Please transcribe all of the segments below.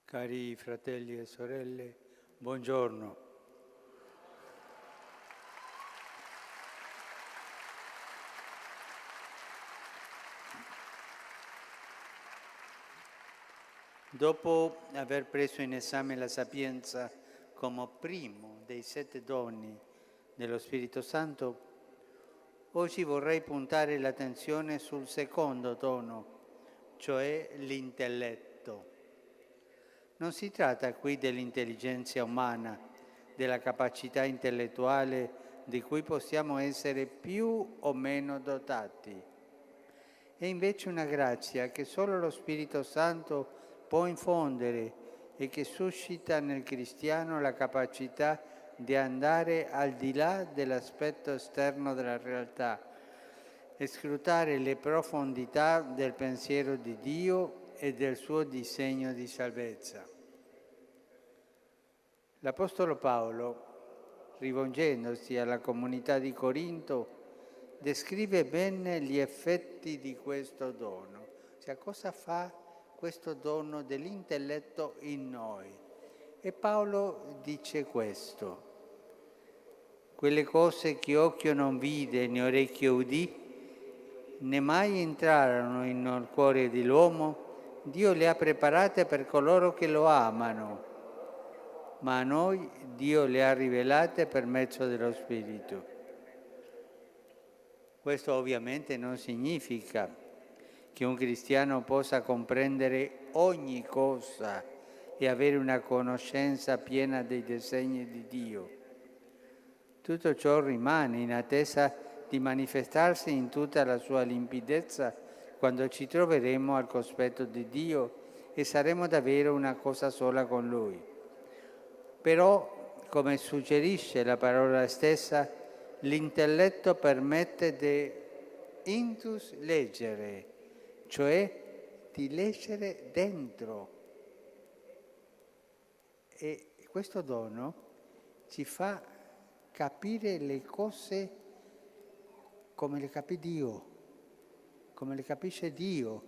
Cari fratelli e sorelle, buongiorno. Dopo aver preso in esame la sapienza come primo dei 7 doni dello Spirito Santo, oggi vorrei puntare l'attenzione sul secondo dono, cioè l'intelletto. Non si tratta qui dell'intelligenza umana, della capacità intellettuale di cui possiamo essere più o meno dotati. È invece una grazia che solo lo Spirito Santo può infondere e che suscita nel cristiano la capacità di andare al di là dell'aspetto esterno della realtà e scrutare le profondità del pensiero di Dio e del suo disegno di salvezza. L'Apostolo Paolo, rivolgendosi alla comunità di Corinto, descrive bene gli effetti di questo dono, cioè cosa fa questo dono dell'intelletto in noi. E Paolo dice questo: quelle cose che occhio non vide né orecchio udì, né mai entrarono nel cuore dell'uomo, Dio le ha preparate per coloro che lo amano, ma a noi Dio le ha rivelate per mezzo dello Spirito. Questo ovviamente non significa che un cristiano possa comprendere ogni cosa e avere una conoscenza piena dei disegni di Dio. Tutto ciò rimane in attesa di manifestarsi in tutta la sua limpidezza quando ci troveremo al cospetto di Dio e saremo davvero una cosa sola con Lui. Però, come suggerisce la parola stessa, l'intelletto permette di intus leggere, cioè di leggere dentro. E questo dono ci fa capire le cose come le capisce Dio, come le capisce Dio,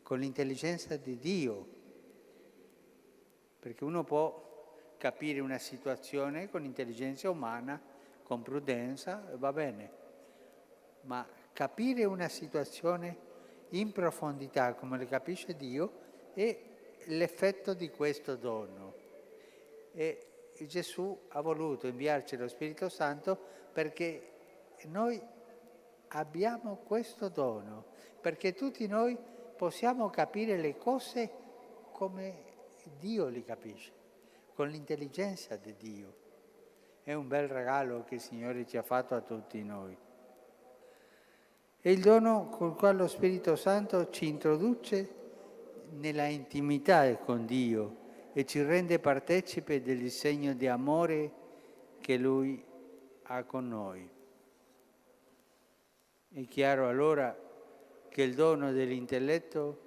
con l'intelligenza di Dio. Perché uno può capire una situazione con intelligenza umana, con prudenza, va bene, ma capire una situazione in profondità come le capisce Dio è l'effetto di questo dono. E Gesù ha voluto inviarci lo Spirito Santo perché noi abbiamo questo dono, perché tutti noi possiamo capire le cose come Dio li capisce, con l'intelligenza di Dio. È un bel regalo che il Signore ci ha fatto a tutti noi. È il dono col quale lo Spirito Santo ci introduce nella intimità con Dio e ci rende partecipe del disegno di amore che Lui ha con noi. È chiaro allora che il dono dell'intelletto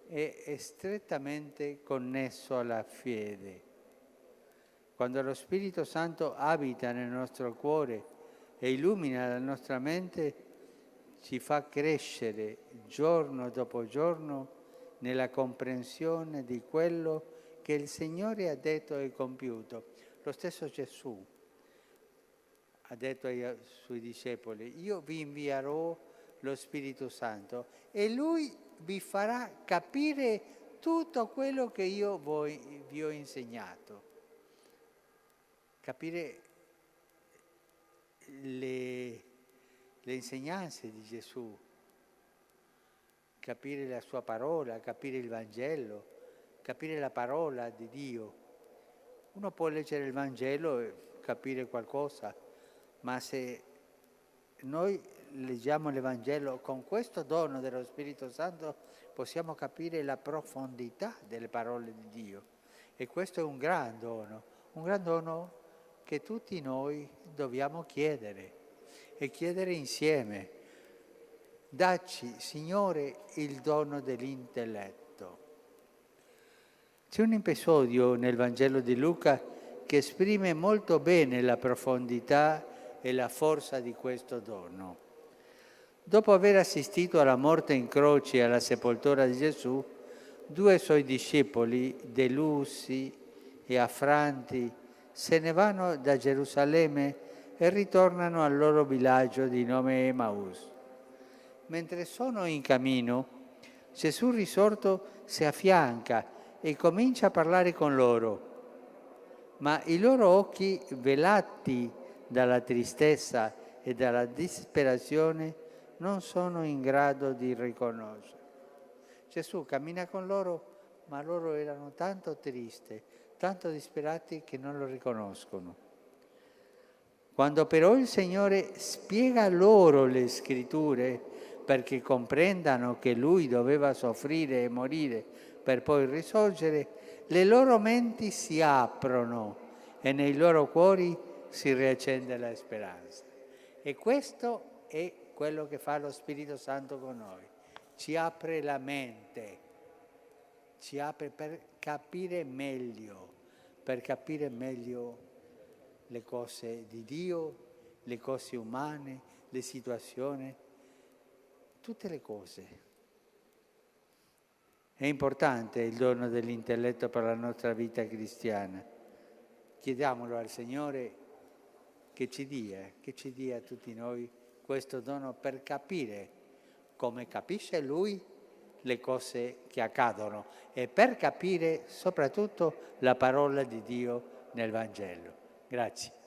è strettamente connesso alla fede. Quando lo Spirito Santo abita nel nostro cuore e illumina la nostra mente, ci fa crescere giorno dopo giorno nella comprensione di quello che il Signore ha detto e compiuto. Lo stesso Gesù ha detto ai suoi discepoli: io vi invierò lo Spirito Santo e Lui vi farà capire tutto quello che io vi ho insegnato. Capire le insegnanze di Gesù, capire la sua parola, capire il Vangelo, capire la parola di Dio. Uno può leggere il Vangelo e capire qualcosa, ma se noi leggiamo l'Evangelo con questo dono dello Spirito Santo possiamo capire la profondità delle parole di Dio. E questo è un gran dono che tutti noi dobbiamo chiedere e chiedere insieme. Dacci, Signore, il dono dell'intelletto. C'è un episodio nel Vangelo di Luca che esprime molto bene la profondità e la forza di questo dono. Dopo aver assistito alla morte in croce e alla sepoltura di Gesù, 2 suoi discepoli, delusi e affranti, se ne vanno da Gerusalemme e ritornano al loro villaggio di nome Emaus. Mentre sono in cammino, Gesù risorto si affianca e comincia a parlare con loro, ma i loro occhi, velati dalla tristezza e dalla disperazione, non sono in grado di riconoscere. Gesù cammina con loro, ma loro erano tanto tristi, tanto disperati che non lo riconoscono. Quando però il Signore spiega loro le scritture perché comprendano che Lui doveva soffrire e morire per poi risorgere, le loro menti si aprono e nei loro cuori si riaccende la speranza. E questo è quello che fa lo Spirito Santo con noi. Ci apre la mente, ci apre per capire meglio le cose di Dio, le cose umane, le situazioni, tutte le cose. È importante il dono dell'intelletto per la nostra vita cristiana. Chiediamolo al Signore che ci dia a tutti noi questo dono per capire come capisce Lui le cose che accadono e per capire soprattutto la parola di Dio nel Vangelo. Grazie.